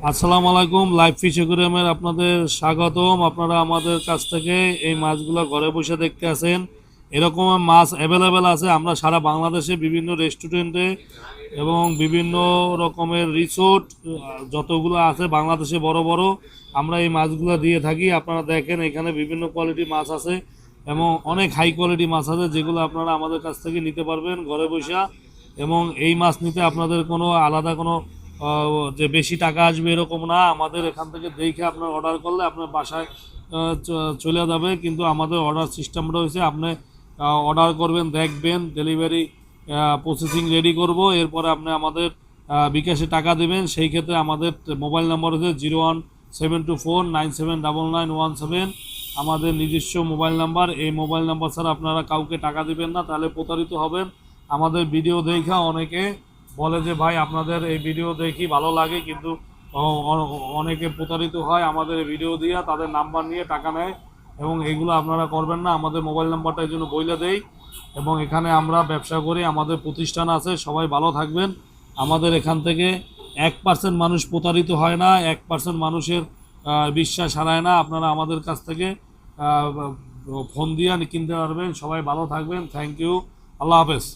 আসসালামু আলাইকুম, live fish অ্যাকুয়ারিয়ামের আপনাদের স্বাগতম। আপনারা আমাদের কাছ থেকে এই মাছগুলো ঘরে বসে দেখতে আছেন। এরকম মাছ অ্যাভেলেবেল আছে। আমরা সারা বাংলাদেশে বিভিন্ন রেস্টুরেন্টে এবং বিভিন্ন রকমের রিসোর্ট যতগুলো আছে বাংলাদেশে বড় বড়, আমরা এই মাছগুলো দিয়ে থাকি। আপনারা দেখেন এখানে বিভিন্ন কোয়ালিটির মাছ আছে এবং অনেক হাই কোয়ালিটি মাছ আছে, যেগুলো আপনারা আমাদের কাছ থেকে নিতে পারবেন ঘরে বসে। এবং এই মাছ নিতে আপনাদের কোনো আলাদা কোনো যে বেশি টাকা আসবে এরকম না। আমাদের এখান থেকে দেখে আপনার অর্ডার করলে আপনার বাসায় চলে যাবে। কিন্তু আমাদের অর্ডার সিস্টেমটা হয়েছে, আপনি অর্ডার করবেন, দেখবেন, ডেলিভারি প্রসেসিং রেডি করব, এরপরে আপনি আমাদের বিকাশে টাকা দেবেন। সেই ক্ষেত্রে আমাদের মোবাইল নাম্বার হচ্ছে 017249799117, আমাদের নিজস্ব মোবাইল নাম্বার। এই মোবাইল নাম্বার ছাড়া আপনারা কাউকে টাকা দিবেন না, তাহলে প্রতারিত হবেন। আমাদের ভিডিও দেখা অনেকে বলে যে ভাই আপনাদের এই ভিডিও দেখি ভালো লাগে, কিন্তু অনেকে প্রতারিত হয় আমাদের এই ভিডিও দিয়ে, তাদের নাম্বার নিয়ে টাকা নেয়। এবং এইগুলো আপনারা করবেন না। আমাদের মোবাইল নাম্বারটা এই জন্য বইলে দেই এবং এখানে আমরা ব্যবসা করি, আমাদের প্রতিষ্ঠান আছে। সবাই ভালো থাকবেন। আমাদের এখান থেকে 1% মানুষ প্রতারিত হয় না, 1% মানুষের বিশ্বাস হারায় না। আপনারা আমাদের কাছ থেকে ফোন দিয়ে কিনতে পারবেন। সবাই ভালো থাকবেন। Thank you. আল্লাহ হাফেজ।